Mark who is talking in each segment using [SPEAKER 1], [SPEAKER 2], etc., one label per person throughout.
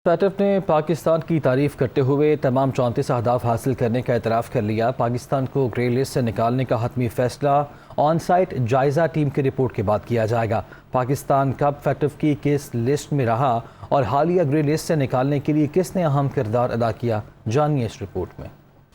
[SPEAKER 1] FATF نے پاکستان کی تعریف کرتے ہوئے تمام 34 اہداف حاصل کرنے کا اعتراف کر لیا۔ پاکستان کو گرے لسٹ سے نکالنے کا حتمی فیصلہ آن سائٹ جائزہ ٹیم کی رپورٹ کے بعد کیا جائے گا۔ پاکستان کب فیٹف کی کس لسٹ میں رہا اور حالیہ گرے لسٹ سے نکالنے کے لیے کس نے اہم کردار ادا کیا، جانیے اس رپورٹ میں۔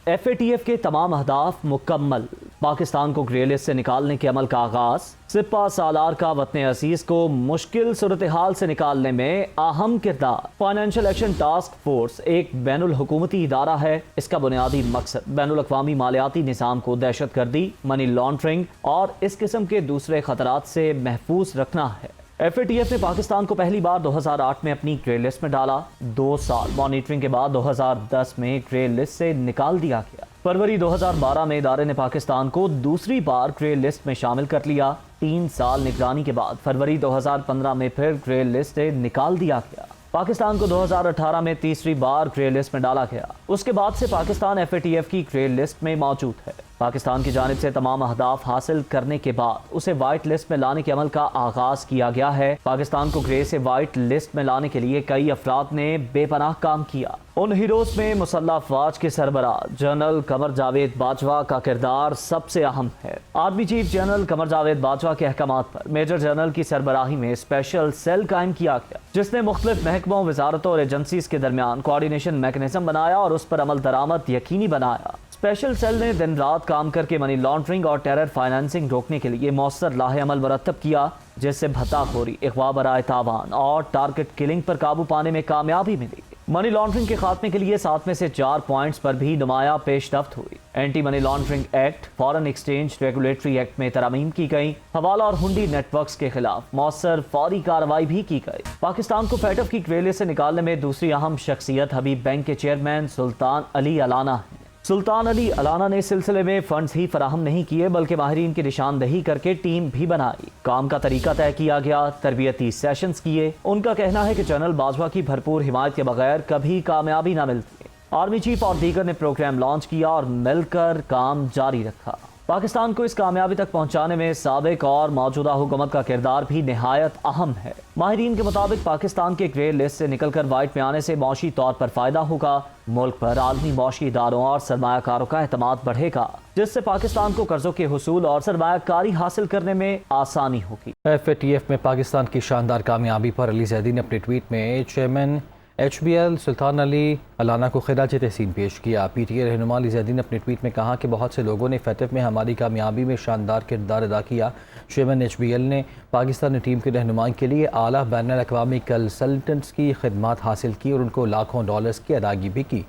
[SPEAKER 2] ایف اے ٹی ایف کے تمام اہداف مکمل۔ پاکستان کو گرے لسٹ سے نکالنے کے عمل کا آغاز۔ سپہ سالار کا وطن عزیز کو مشکل صورتحال سے نکالنے میں اہم کردار۔ فائنینشیل ایکشن ٹاسک فورس ایک بین الحکومتی ادارہ ہے۔ اس کا بنیادی مقصد بین الاقوامی مالیاتی نظام کو دہشت گردی، منی لانڈرنگ اور اس قسم کے دوسرے خطرات سے محفوظ رکھنا ہے۔ ایف اے ٹی ایف نے پاکستان کو پہلی بار 2008 میں اپنی گرے لسٹ میں ڈالا۔ 2 سال مانیٹرنگ کے بعد 2010 میں گرے لسٹ سے نکال دیا گیا۔ فروری 2012 میں ادارے نے پاکستان کو دوسری بار گرے لسٹ میں شامل کر لیا۔ 3 سال نگرانی کے بعد فروری 2015 میں پھر گرے لسٹ سے نکال دیا گیا۔ پاکستان کو 2018 میں تیسری بار گرے لسٹ میں ڈالا گیا۔ اس کے بعد سے Pakistan F A T F کی گرے لسٹ میں موجود ہے۔ پاکستان کی جانب سے تمام اہداف حاصل کرنے کے بعد اسے وائٹ لسٹ میں لانے کے عمل کا آغاز کیا گیا ہے۔ پاکستان کو گرے سے وائٹ لسٹ میں لانے کے لیے کئی افراد نے بے پناہ کام کیا۔ ان ہیروز میں مسلح افواج کے سربراہ جنرل قمر جاوید باجوہ کا کردار سب سے اہم ہے۔ Army chief general Qamar Javed Bajwa کے احکامات پر میجر جنرل کی سربراہی میں اسپیشل سیل قائم کیا گیا، جس نے مختلف محکموں، وزارتوں اور ایجنسیز کے درمیان کوارڈینیشن میکنزم بنایا اور اس پر عمل درآمد یقینی بنایا۔ اسپیشل سیل نے دن رات کام کر کے منی لانڈرنگ اور ٹیرر فائنینسنگ روکنے کے لیے مؤثر لاہ عمل مرتب کیا، جس سے بھتہ خوری، اغوا برائے تاوان اور ٹارگٹ کلنگ پر قابو پانے میں کامیابی ملی۔ منی لانڈرنگ کے خاتمے کے لیے 7 میں سے 4 پوائنٹس پر بھی نمایاں پیش رفت ہوئی۔ Anti money laundering act, foreign exchange regulatory act میں ترامیم کی گئی۔ حوالہ اور ہنڈی نیٹ ورکس کے خلاف مؤثر فوری کارروائی بھی کی گئی۔ پاکستان کو فیٹف کی گرے لسٹ سے نکالنے میں دوسری اہم شخصیت حبیب بینک کے چیئرمین سلطان علی علانہ ہیں۔ سلطان علی علانہ نے اس سلسلے میں فنڈز ہی فراہم نہیں کیے بلکہ ماہرین کی نشاندہی کر کے ٹیم بھی بنائی۔ کام کا طریقہ طے کیا گیا، تربیتی سیشنز کیے۔ ان کا کہنا ہے کہ جنرل باجوہ کی بھرپور حمایت کے بغیر کبھی کامیابی نہ ملتی۔ آرمی چیف اور دیگر نے پروگرام لانچ کیا اور مل کر کام جاری رکھا۔ پاکستان کو اس کامیابی تک پہنچانے میں سابق اور موجودہ حکومت کا کردار بھی نہایت اہم ہے۔ ماہرین کے مطابق پاکستان کے گرے لسٹ سے نکل کر وائٹ میں آنے سے معاشی طور پر فائدہ ہوگا، ملک پر عالمی معاشی اداروں اور سرمایہ کاروں کا اعتماد بڑھے گا، جس سے پاکستان کو قرضوں کے حصول اور سرمایہ کاری حاصل کرنے میں آسانی ہوگی۔
[SPEAKER 1] ایف اے ٹی ایف میں پاکستان کی شاندار کامیابی پر علی زیدی نے اپنے ٹویٹ میں چیئرمین ایچ بی ایل سلطان علی علانہ کو خراج تحسین پیش کیا۔ پی ٹی اے رہنما علی زیدی نے اپنے ٹویٹ میں کہا کہ بہت سے لوگوں نے فیٹف میں ہماری کامیابی میں شاندار کردار ادا کیا۔ چیئرمین ایچ بی ایل نے پاکستانی ٹیم کی رہنمائی کے لیے اعلیٰ بین الاقوامی کنسلٹنٹس کی خدمات حاصل کی اور ان کو لاکھوں ڈالرز کی ادائیگی بھی کی۔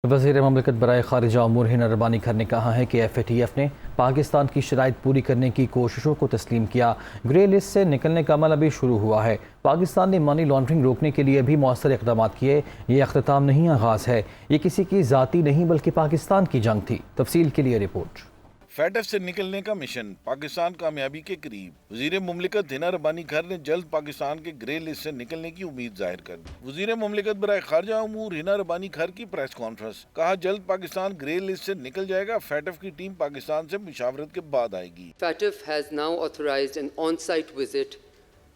[SPEAKER 1] وزیر مملکت برائے خارجہ امور ہند ربانی خیر نے کہا ہے کہ ایف اے ٹی ایف نے پاکستان کی شرائط پوری کرنے کی کوششوں کو تسلیم کیا۔ گرے لسٹ سے نکلنے کا عمل ابھی شروع ہوا ہے۔ پاکستان نے منی لانڈرنگ روکنے کے لیے بھی مؤثر اقدامات کیے۔ یہ اختتام نہیں، آغاز ہے۔ یہ کسی کی ذاتی نہیں بلکہ پاکستان کی جنگ تھی۔ تفصیل کے لیے رپورٹ۔
[SPEAKER 3] فیٹف سے نکلنے کا مشن پاکستان کامیابی کے قریب۔ وزیر مملکت ہنا ربانی خیر نے جلد پاکستان کے گرے لسٹ سے نکلنے کی امید ظاہر کر دی۔ وزیر مملکت برائے خارجہ امور ہنا ربانی خیر کی پریس کانفرنس، کہا جلد پاکستان گرے لسٹ سے نکل جائے گا۔ فیٹف کی ٹیم پاکستان سے مشاورت کے بعد آئے گی۔
[SPEAKER 4] FATF has now authorized an on-site visit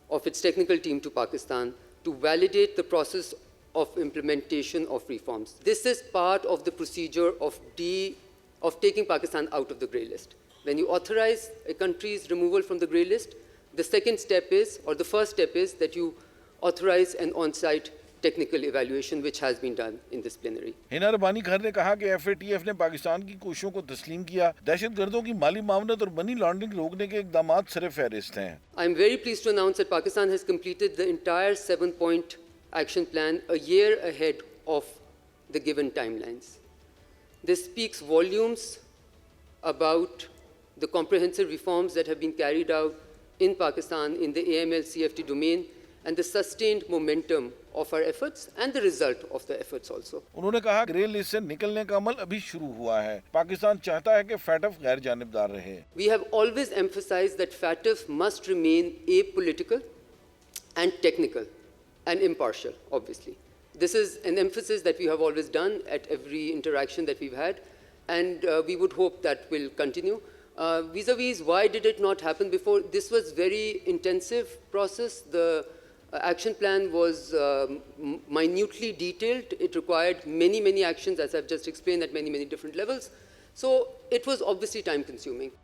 [SPEAKER 4] of its technical team to Pakistan to validate the process of implementation of reforms. This is part of the procedure of taking Pakistan out of the grey list. When you authorize a country's removal from the grey list, the second step is, or the first step is, that you authorize an on-site technical evaluation, which has been done in this plenary.
[SPEAKER 3] ہنا ربانی خیر نے کہا کہ F A T F نے پاکستان کی کوششوں کو تسلیم کیا۔ دہشت گردوں کی مالی معاونت اور منی لانڈرنگ روکنے کے اقدامات سر فہرست ہیں۔
[SPEAKER 4] I am very pleased to announce that Pakistan has completed the entire 7-point action plan a year ahead of the given timelines. This speaks volumes about the comprehensive reforms that have been carried out in Pakistan in the AML CFT domain and the sustained momentum of our efforts and the result of the efforts also.
[SPEAKER 3] انہوں نے کہا grey list سے نکلنے کا عمل ابھی شروع ہوا ہے۔ پاکستان چاہتا ہے کہ فیٹف غیر جانبدار رہے۔
[SPEAKER 4] We have always emphasized that FATF must remain apolitical and technical and impartial, obviously. This is an emphasis that we have always done at every interaction that we've had, and we would hope that will continue. Vis-a-vis why did it not happen before, this was very intensive process. The action plan was minutely detailed. It required many actions, as I've just explained, at many different levels. So it was obviously time consuming.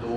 [SPEAKER 5] 2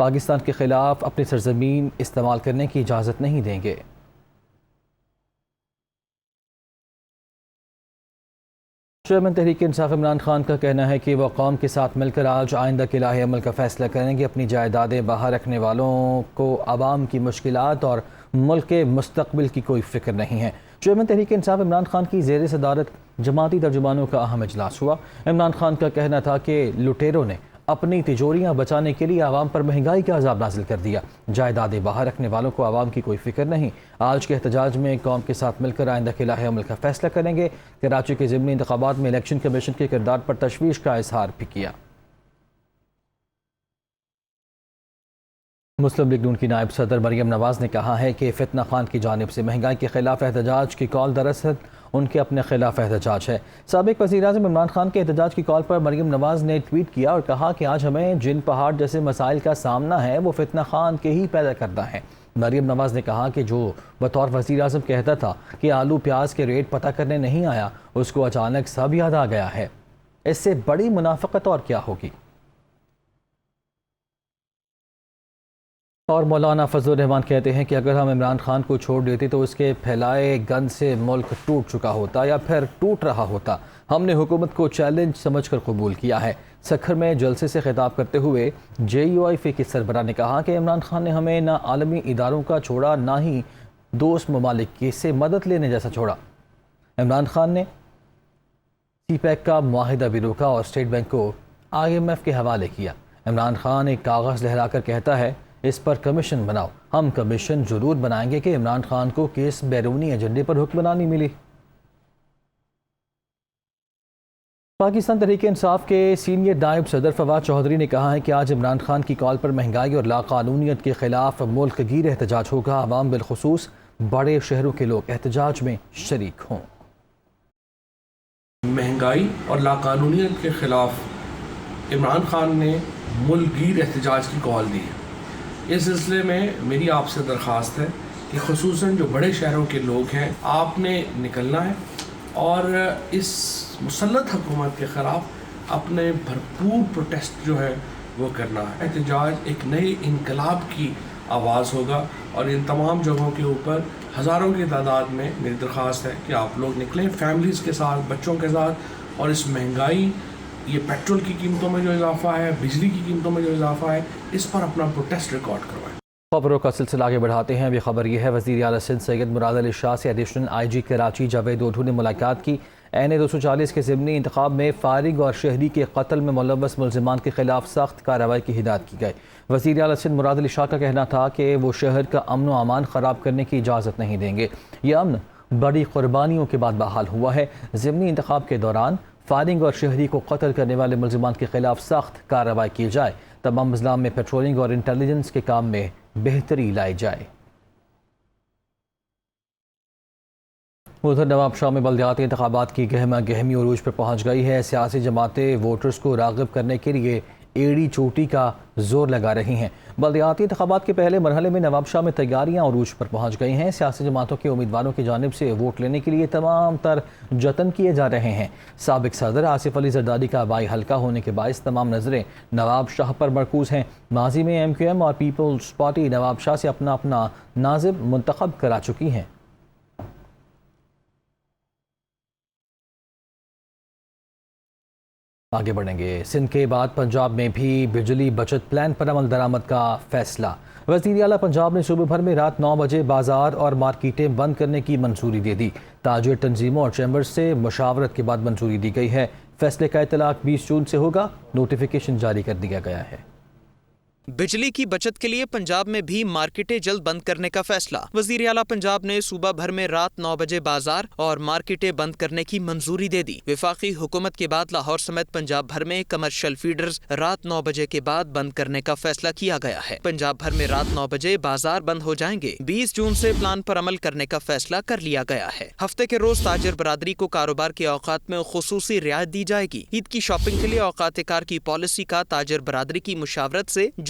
[SPEAKER 1] Pakistan کے خلاف اپنی سرزمین استعمال کرنے کی اجازت نہیں دیں گے۔ چیئرمین تحریک انصاف عمران خان کا کہنا ہے کہ وہ قوم کے ساتھ مل کر آج آئندہ کے لاہ عمل کا فیصلہ کریں گے۔ اپنی جائیدادیں باہر رکھنے والوں کو عوام کی مشکلات اور ملک کے مستقبل کی کوئی فکر نہیں ہے۔ چیئرمین تحریک انصاف عمران خان کی زیر صدارت جماعتی ترجمانوں کا اہم اجلاس ہوا۔ عمران خان کا کہنا تھا کہ لٹیروں نے اپنی تجوریاں بچانے کے لیے عوام پر مہنگائی کا عذاب نازل کر دیا۔ جائیدادیں باہر رکھنے والوں کو عوام کی کوئی فکر نہیں۔ آج کے احتجاج میں قوم کے ساتھ مل کر آئندہ کے لاہ عمل کا فیصلہ کریں گے۔ کراچی کے ضمنی انتخابات میں الیکشن کمیشن کے کردار پر تشویش کا اظہار بھی کیا۔ مسلم لیگ نون کی نائب صدر مریم نواز نے کہا ہے کہ فتنہ خان کی جانب سے مہنگائی کے خلاف احتجاج کی کال دراصل ان کے اپنے خلاف احتجاج ہے۔ سابق وزیر اعظم عمران خان کے احتجاج کی کال پر مریم نواز نے ٹویٹ کیا اور کہا کہ آج ہمیں جن پہاڑ جیسے مسائل کا سامنا ہے وہ فتنہ خان کے ہی پیدا کرنا ہے۔ مریم نواز نے کہا کہ جو بطور وزیر اعظم کہتا تھا کہ آلو پیاز کے ریٹ پتہ کرنے نہیں آیا، اس کو اچانک سب یاد آ گیا ہے۔ اس سے بڑی منافقت اور کیا ہوگی۔ اور مولانا فضل الرحمان کہتے ہیں کہ اگر ہم عمران خان کو چھوڑ دیتے تو اس کے پھیلائے گند سے ملک ٹوٹ چکا ہوتا یا پھر ٹوٹ رہا ہوتا۔ ہم نے حکومت کو چیلنج سمجھ کر قبول کیا ہے۔ سکھر میں جلسے سے خطاب کرتے ہوئے JUIF کے سربراہ نے کہا کہ عمران خان نے ہمیں نہ عالمی اداروں کا چھوڑا نہ ہی دوست ممالک کی سے مدد لینے جیسا چھوڑا۔ عمران خان نے CPEC کا معاہدہ بھی روکا اور اسٹیٹ بینک کو IMF کے حوالے کیا۔ عمران خان ایک کاغذ لہرا کر کہتا ہے اس پر کمیشن بناؤ۔ ہم کمیشن ضرور بنائیں گے کہ عمران خان کو کس بیرونی ایجنڈے پر حکمرانی ملی۔ پاکستان تحریک انصاف کے سینئر نائب صدر فواد چودھری نے کہا ہے کہ آج عمران خان کی کال پر مہنگائی اور لاقانونیت کے خلاف ملک گیر احتجاج ہوگا۔ عوام بالخصوص بڑے شہروں کے لوگ احتجاج میں شریک ہوں۔
[SPEAKER 6] مہنگائی اور لاقانونیت کے خلاف عمران خان نے ملک گیر احتجاج کی کال دی ہے۔ اس سلسلے میں میری آپ سے درخواست ہے کہ خصوصاً جو بڑے شہروں کے لوگ ہیں آپ نے نکلنا ہے اور اس مسلط حکومت کے خلاف اپنے بھرپور پروٹیسٹ جو ہے وہ کرنا ہے۔ احتجاج ایک نئے انقلاب کی آواز ہوگا اور ان تمام جگہوں کے اوپر ہزاروں کی تعداد میں میری درخواست ہے کہ آپ لوگ نکلیں فیملیز کے ساتھ، بچوں کے ساتھ، اور اس مہنگائی، یہ پیٹرول کی قیمتوں میں جو اضافہ ہے، بجلی کی قیمتوں میں جو اضافہ ہے، اس پر اپنا پروٹیسٹ ریکارڈ کروائیں۔
[SPEAKER 1] خبروں کا سلسلہ آگے بڑھاتے ہیں۔ ابھی خبر یہ ہے وزیر اعلیٰ سندھ سید مراد علی شاہ سے ایڈیشنل IG کراچی جاوید اوڈھو نے ملاقات کی۔ NA 240 کے ضمنی انتخاب میں فائرنگ اور شہری کے قتل میں ملوث ملزمان کے خلاف سخت کارروائی کی ہدایت کی گئی۔ وزیر اعلیٰ سندھ مراد علی شاہ کا کہنا تھا کہ وہ شہر کا امن و امان خراب کرنے کی اجازت نہیں دیں گے۔ یہ امن بڑی قربانیوں کے بعد بحال ہوا ہے۔ ضمنی انتخاب کے دوران فائرنگ اور شہری کو قتل کرنے والے ملزمان کے خلاف سخت کارروائی کی جائے۔ تمام اضلاع میں پیٹرولنگ اور انٹیلیجنس کے کام میں بہتری لائی جائے۔ ادھر نواب شاہ میں بلدیاتی انتخابات کی گہما گہمی عروج پر پہنچ گئی ہے۔ سیاسی جماعتیں ووٹرز کو راغب کرنے کے لیے ایڑی چوٹی کا زور لگا رہی ہیں۔ بلدیاتی انتخابات کے پہلے مرحلے میں نواب شاہ میں تیاریاں عروج پر پہنچ گئی ہیں۔ سیاسی جماعتوں کے امیدواروں کی جانب سے ووٹ لینے کے لیے تمام تر جتن کیے جا رہے ہیں۔ سابق صدر آصف علی زرداری کا آبائی حلقہ ہونے کے باعث تمام نظریں نواب شاہ پر مرکوز ہیں۔ ماضی میں MQM اور پیپلز پارٹی نواب شاہ سے اپنا اپنا نائب منتخب کرا چکی ہیں۔ آگے بڑھیں گے۔ سندھ کے بعد پنجاب میں بھی بجلی بچت پلان پر عمل درآمد کا فیصلہ۔ وزیر اعلیٰ پنجاب نے صوبے بھر میں رات 9 بجے بازار اور مارکیٹیں بند کرنے کی منظوری دے دی۔ تاجر تنظیموں اور چیمبرز سے مشاورت کے بعد منظوری دی گئی ہے۔ فیصلے کا اطلاق 20 جون سے ہوگا۔ نوٹیفیکیشن جاری کر دیا گیا ہے۔
[SPEAKER 7] بجلی کی بچت کے لیے پنجاب میں بھی مارکیٹیں جلد بند کرنے کا فیصلہ۔ وزیر اعلیٰ پنجاب نے صوبہ بھر میں رات 9 بجے بازار اور مارکیٹیں بند کرنے کی منظوری دے دی۔ وفاقی حکومت کے بعد لاہور سمیت پنجاب بھر میں کمرشل فیڈرز رات 9 بجے کے بعد بند کرنے کا فیصلہ کیا گیا ہے۔ پنجاب بھر میں رات 9 بجے بازار بند ہو جائیں گے۔ 20 جون سے پلان پر عمل کرنے کا فیصلہ کر لیا گیا ہے۔ ہفتے کے روز تاجر برادری کو کاروبار کے اوقات میں خصوصی رعایت دی جائے گی۔ عید کی شاپنگ کے لیے اوقات کار کی پالیسی کا تاجر برادری کی مشاورت سے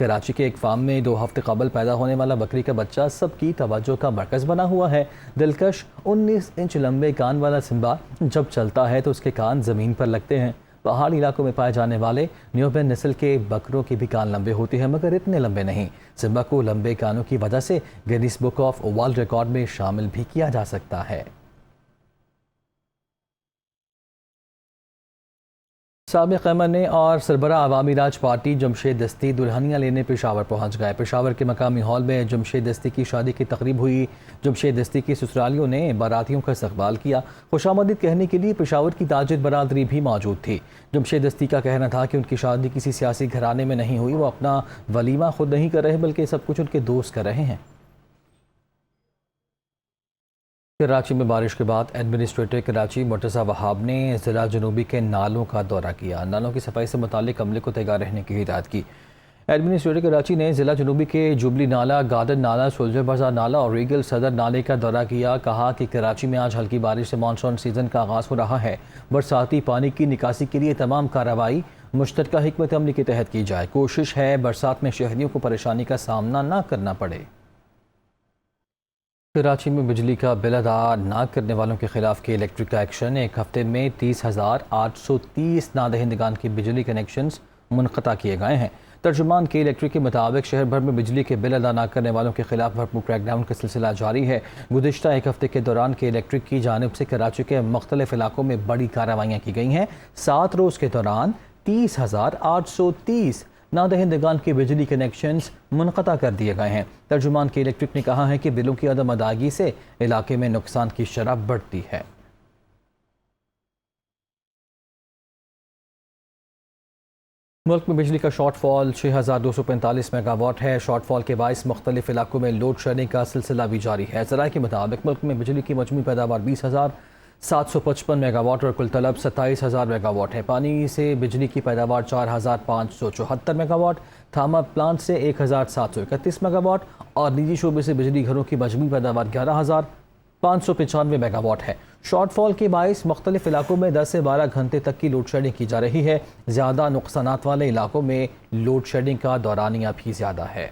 [SPEAKER 1] کراچی کے ایک فارم میں 2 ہفتے قبل پیدا ہونے والا بکری کا بچہ سب کی توجہ کا مرکز بنا ہوا ہے۔ دلکش 19 انچ لمبے کان والا سمبا جب چلتا ہے تو اس کے کان زمین پر لگتے ہیں۔ پہاڑی علاقوں میں پائے جانے والے نیوبین نسل کے بکروں کے بھی کان لمبے ہوتے ہیں مگر اتنے لمبے نہیں۔ سمبا کو لمبے کانوں کی وجہ سے Guinness book of world record میں شامل بھی کیا جا سکتا ہے۔ سابق ایم اور سربراہ عوامی راج پارٹی جمشید دستی دلہنیاں لینے پشاور پہنچ گئے۔ پشاور کے مقامی ہال میں جمشید دستی کی شادی کی تقریب ہوئی۔ جمشید دستی کی سسرالیوں نے باراتیوں کا استقبال کیا۔ خوش آمدید کہنے کے لیے پشاور کی تاجر برادری بھی موجود تھی۔ جمشید دستی کا کہنا تھا کہ ان کی شادی کسی سیاسی گھرانے میں نہیں ہوئی، وہ اپنا ولیمہ خود نہیں کر رہے بلکہ سب کچھ ان کے دوست کر رہے ہیں۔ کراچی میں بارش کے بعد ایڈمنسٹریٹر کراچی مرتضی وہاب نے ضلع جنوبی کے نالوں کا دورہ کیا۔ نالوں کی صفائی سے متعلق عملے کو تیار رہنے کی ہدایت کی۔ ایڈمنسٹریٹر کراچی نے ضلع جنوبی کے جوبلی نالہ، گارڈن نالہ، سولجر بازار نالہ اور ریگل صدر نالے کا دورہ کیا۔ کہا کہ کراچی میں آج ہلکی بارش سے مانسون سیزن کا آغاز ہو رہا ہے۔ برساتی پانی کی نکاسی کے لیے تمام کارروائی مشترکہ حکمت عملی کے تحت کی جائے۔ کوشش ہے برسات میں شہریوں کو پریشانی کا سامنا نہ کرنا پڑے۔ کراچی میں بجلی کا بل ادا نہ کرنے والوں کے خلاف کیا الیکٹرک ایکشن۔ ایک ہفتے میں 30,830 نادہندگان کے بجلی کنیکشنز منقطع کیے گئے ہیں۔ ترجمان کے الیکٹرک کے مطابق شہر بھر میں بجلی کے بل ادا نہ کرنے والوں کے خلاف بھرپور کریک ڈاؤن کا سلسلہ جاری ہے۔ گزشتہ ایک ہفتے کے دوران کے الیکٹرک کی جانب سے کراچی کے مختلف علاقوں میں بڑی کارروائیاں کی گئی ہیں۔ 7 روز کے دوران 30,830 نادہندگان کے بجلی کنیکشنز منقطع کر دیے گئے ہیں۔ ترجمان کے الیکٹرک نے کہا ہے کہ بلوں کی عدم ادائیگی سے علاقے میں نقصان کی شرح بڑھتی ہے۔ ملک میں بجلی کا شارٹ فال 6,245 میگا واٹ ہے۔ شارٹ فال کے باعث مختلف علاقوں میں لوڈ شیڈنگ کا سلسلہ بھی جاری ہے۔ ذرائع کے مطابق ملک میں بجلی کی مجموعی پیداوار 20,755 میگا واٹ اور کل طلب 27,000 میگا واٹ ہے۔ پانی سے بجلی کی پیداوار 4,574 میگا واٹ، تھاما پلانٹ سے 1,731 میگا واٹ اور نجی شعبے سے بجلی گھروں کی مجموعی پیداوار 11,595 میگا واٹ ہے۔ شارٹ فال کے باعث مختلف علاقوں میں 10 سے 12 گھنٹے تک کی لوڈ شیڈنگ کی جا رہی ہے۔ زیادہ نقصانات والے علاقوں میں لوڈ شیڈنگ کا دورانیہ بھی زیادہ ہے۔